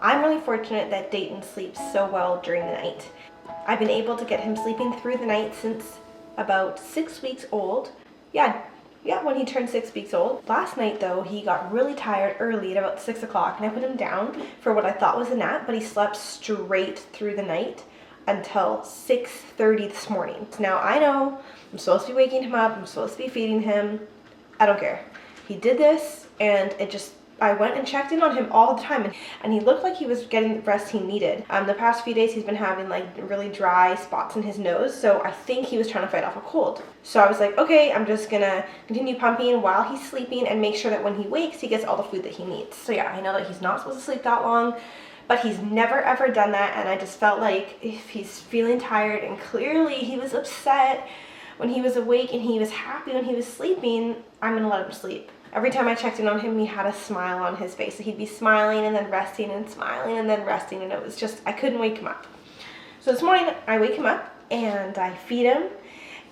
I'm really fortunate that Dayton sleeps so well during the night. I've been able to get him sleeping through the night since about 6 weeks old. Yeah, when he turned 6 weeks old. Last night though, he got really tired early at about 6 o'clock and I put him down for what I thought was a nap, but he slept straight through the night until 6:30 this morning. Now I know I'm supposed to be waking him up, I'm supposed to be feeding him. I don't care. He did this and I went and checked in on him all the time and he looked like he was getting the rest he needed. The past few days he's been having like really dry spots in his nose, so I think he was trying to fight off a cold. So I was like, okay, I'm just gonna continue pumping while he's sleeping and make sure that when he wakes he gets all the food that he needs. So yeah, I know that he's not supposed to sleep that long, but he's never ever done that, and I just felt like if he's feeling tired and clearly he was upset when he was awake and he was happy when he was sleeping, I'm gonna let him sleep. Every time I checked in on him, he had a smile on his face. So he'd be smiling and then resting and smiling and then resting, and it was just, I couldn't wake him up. So this morning I wake him up and I feed him,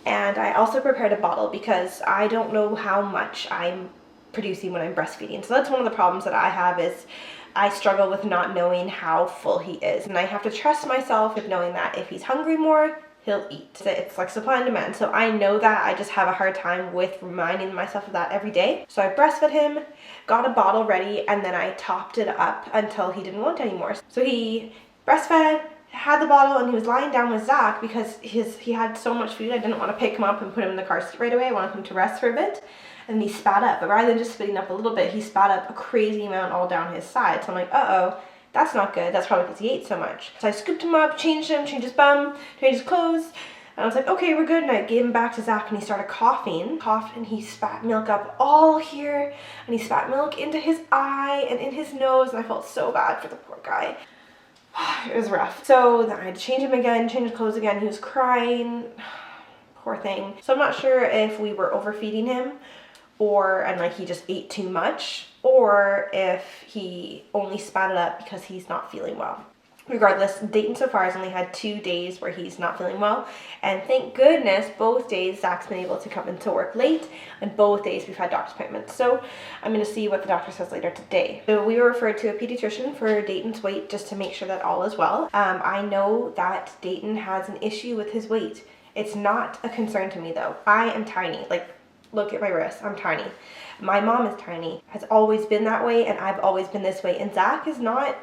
and I also prepared a bottle because I don't know how much I'm producing when I'm breastfeeding. So that's one of the problems that I have, is I struggle with not knowing how full he is, and I have to trust myself with knowing that if he's hungry more, he'll eat. It's like supply and demand. So I know that. I just have a hard time with reminding myself of that every day. So I breastfed him, got a bottle ready, and then I topped it up until he didn't want anymore. So he breastfed, had the bottle, and he was lying down with Zach because he had so much food. I didn't want to pick him up and put him in the car seat right away. I wanted him to rest for a bit. And he spat up. But rather than just spitting up a little bit, he spat up a crazy amount all down his side. So I'm like, uh-oh. That's not good. That's probably because he ate so much. So I scooped him up, changed his bum, changed his clothes, and I was like, okay, we're good. And I gave him back to Zach, and he started coughing. Coughed, and he spat milk up all here, and he spat milk into his eye and in his nose, and I felt so bad for the poor guy. It was rough. So then I had to change him again, change his clothes again. He was crying. Poor thing. So I'm not sure if we were overfeeding him, and like he just ate too much, or if he only spat it up because he's not feeling well. Regardless, Dayton so far has only had 2 days where he's not feeling well, and thank goodness both days Zach's been able to come into work late, and both days we've had doctor's appointments. So I'm going to see what the doctor says later today. So we were referred to a pediatrician for Dayton's weight just to make sure that all is well. I know that Dayton has an issue with his weight. It's not a concern to me though. I am tiny, like look at my wrist, I'm tiny. My mom is tiny, has always been that way, and I've always been this way. And Zach is not,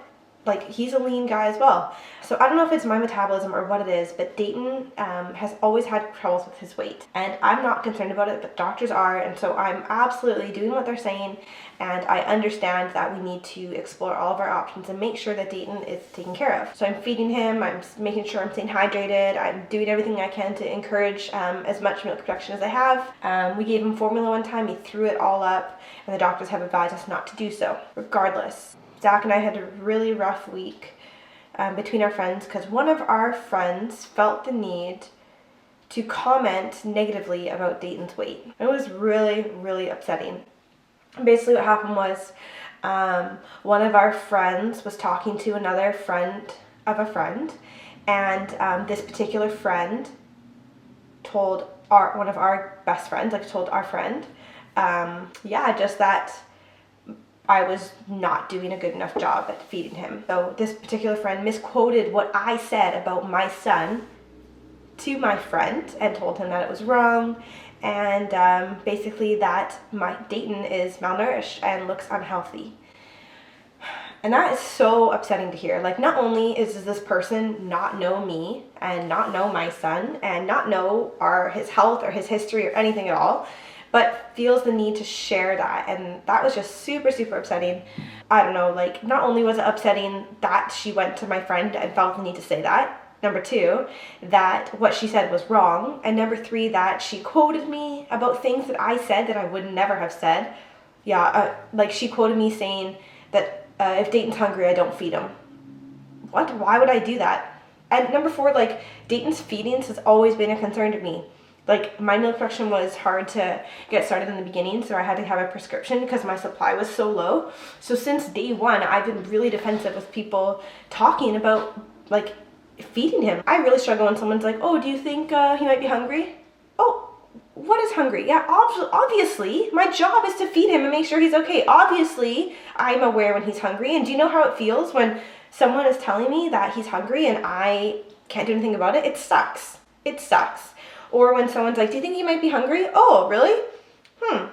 like, he's a lean guy as well. So I don't know if it's my metabolism or what it is, but Dayton has always had troubles with his weight. And I'm not concerned about it, but doctors are, and so I'm absolutely doing what they're saying, and I understand that we need to explore all of our options and make sure that Dayton is taken care of. So I'm feeding him, I'm making sure I'm staying hydrated, I'm doing everything I can to encourage as much milk production as I have. We gave him formula one time, he threw it all up, and the doctors have advised us not to do so. Regardless, Zach and I had a really rough week between our friends because one of our friends felt the need to comment negatively about Dayton's weight. It was really, really upsetting. Basically what happened was one of our friends was talking to another friend of a friend, and this particular friend told one of our best friends, like told our friend, just that I was not doing a good enough job at feeding him. So this particular friend misquoted what I said about my son to my friend and told him that it was wrong, and basically that my Dayton is malnourished and looks unhealthy. And that is so upsetting to hear. Like, not only does this person not know me and not know my son and not know his health or his history or anything at all, but feels the need to share that, and that was just super, super upsetting. I don't know, like, not only was it upsetting that she went to my friend and felt the need to say that, number two, that what she said was wrong, and number three, that she quoted me about things that I said that I would never have said. Like she quoted me saying that if Dayton's hungry, I don't feed him. What? Why would I do that? And number four, like, Dayton's feedings has always been a concern to me. Like, my milk production was hard to get started in the beginning, so I had to have a prescription because my supply was so low. So since day one, I've been really defensive with people talking about, like, feeding him. I really struggle when someone's like, oh, do you think he might be hungry? Oh, What is hungry? Yeah, obviously, my job is to feed him and make sure he's okay. Obviously, I'm aware when he's hungry. And do you know how it feels when someone is telling me that he's hungry and I can't do anything about it? It sucks. It sucks. Or when someone's like, do you think he might be hungry? Oh, really?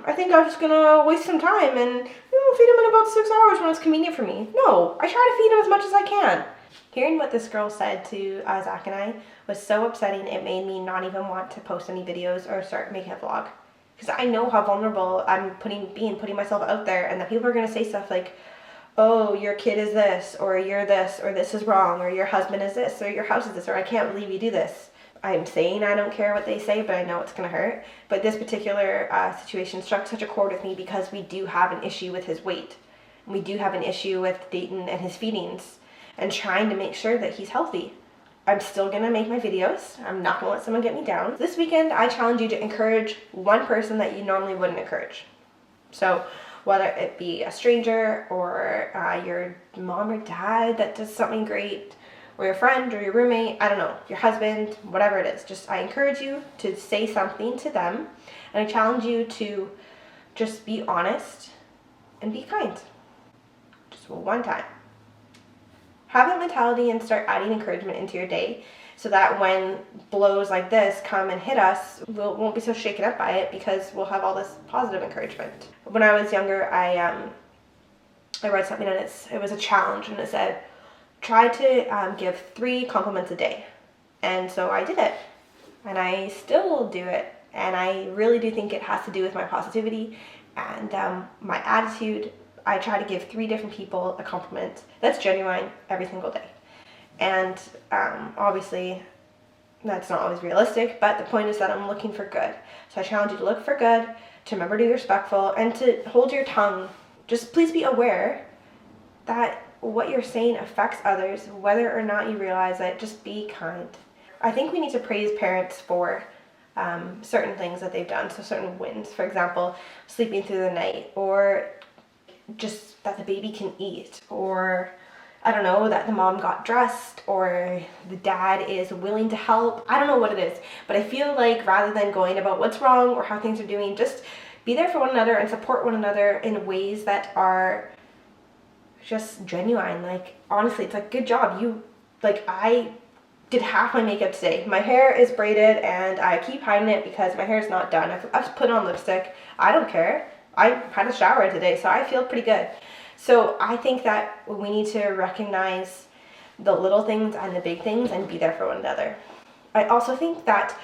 I think I'm just gonna waste some time and feed him in about 6 hours when it's convenient for me. No, I try to feed him as much as I can. Hearing what this girl said to Zach and I was so upsetting, it made me not even want to post any videos or start making a vlog. Because I know how vulnerable I'm putting myself out there, and that people are going to say stuff like, oh, your kid is this, or you're this, or this is wrong, or your husband is this, or your house is this, or I can't believe you do this. I'm saying I don't care what they say, but I know it's going to hurt. But this particular situation struck such a chord with me because we do have an issue with his weight. We do have an issue with Dayton and his feedings, and trying to make sure that he's healthy. I'm still gonna make my videos. I'm not gonna let someone get me down. This weekend, I challenge you to encourage one person that you normally wouldn't encourage. So whether it be a stranger or your mom or dad that does something great, or your friend or your roommate, I don't know, your husband, whatever it is. I encourage you to say something to them, and I challenge you to just be honest and be kind. Just one time. Have that mentality and start adding encouragement into your day so that when blows like this come and hit us, we won't be so shaken up by it because we'll have all this positive encouragement. When I was younger, I read something and it was a challenge, and it said, try to give 3 compliments a day. And so I did it, and I still do it. And I really do think it has to do with my positivity and my attitude. I try to give 3 different people a compliment that's genuine every single day. And obviously, that's not always realistic, but the point is that I'm looking for good. So I challenge you to look for good, to remember to be respectful, and to hold your tongue. Just please be aware that what you're saying affects others, whether or not you realize it. Just be kind. I think we need to praise parents for certain things that they've done, so certain wins. For example, sleeping through the night, or just that the baby can eat, or I don't know, that the mom got dressed, or the dad is willing to help. I don't know what it is, but I feel like rather than going about what's wrong or how things are doing, just be there for one another and support one another in ways that are just genuine. Like, honestly, it's like, good job. I did half my makeup today. My hair is braided and I keep hiding it because my hair is not done. I've put on lipstick. I don't care. I had a shower today, so I feel pretty good. So I think that we need to recognize the little things and the big things and be there for one another. I also think that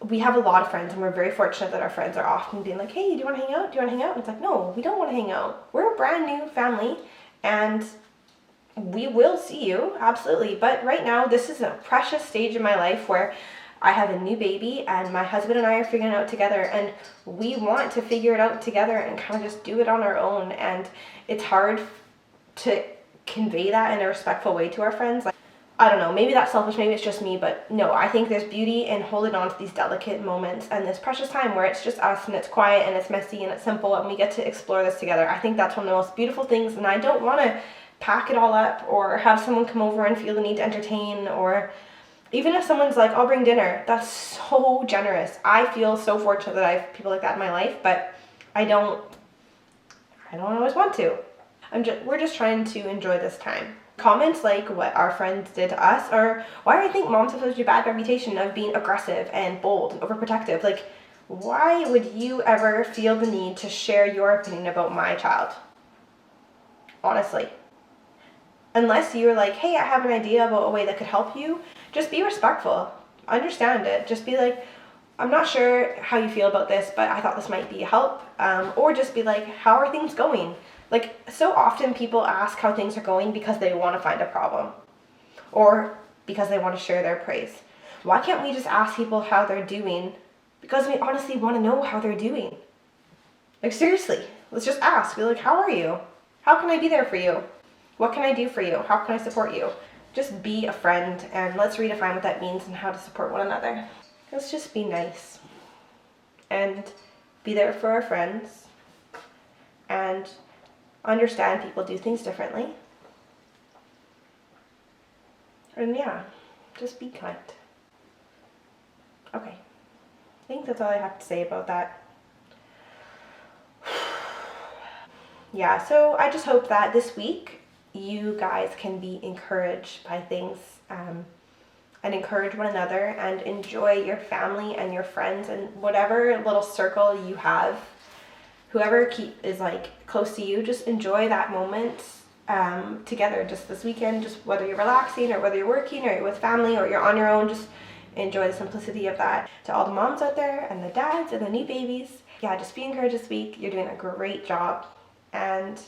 we have a lot of friends, and we're very fortunate that our friends are often being like, hey, do you want to hang out? Do you want to hang out? And it's like, no, we don't want to hang out. We're a brand new family, and we will see you, absolutely. But right now, this is a precious stage in my life where I have a new baby and my husband and I are figuring it out together, and we want to figure it out together and kind of just do it on our own. And it's hard to convey that in a respectful way to our friends. Like, I don't know, maybe that's selfish, maybe it's just me, but no, I think there's beauty in holding on to these delicate moments and this precious time where it's just us and it's quiet and it's messy and it's simple and we get to explore this together. I think that's one of the most beautiful things, and I don't want to pack it all up or have someone come over and feel the need to entertain, or even if someone's like, I'll bring dinner, that's so generous. I feel so fortunate that I have people like that in my life, but I don't always want to. We're just trying to enjoy this time. Comments like what our friends did to us, or why I think moms have such a bad reputation of being aggressive and bold and overprotective. Like, why would you ever feel the need to share your opinion about my child? Honestly. Unless you're like, hey, I have an idea about a way that could help you, just be respectful. Understand it. Just be like, I'm not sure how you feel about this, but I thought this might be a help. Or just be like, how are things going? Like, so often people ask how things are going because they want to find a problem, or because they want to share their praise. Why can't we just ask people how they're doing? Because we honestly want to know how they're doing. Like, seriously, let's just ask. Be like, how are you? How can I be there for you? What can I do for you? How can I support you? Just be a friend, and let's redefine what that means and how to support one another. Let's just be nice and be there for our friends and understand people do things differently. And yeah, just be kind. Okay. think that's all I have to say about that. Yeah, so I just hope that this week you guys can be encouraged by things, and encourage one another and enjoy your family and your friends and whatever little circle you have. Whoever is like close to you, just enjoy that moment together just this weekend. Just whether you're relaxing or whether you're working or you're with family or you're on your own, just enjoy the simplicity of that. To all the moms out there and the dads and the new babies, yeah, just be encouraged this week. You're doing a great job, and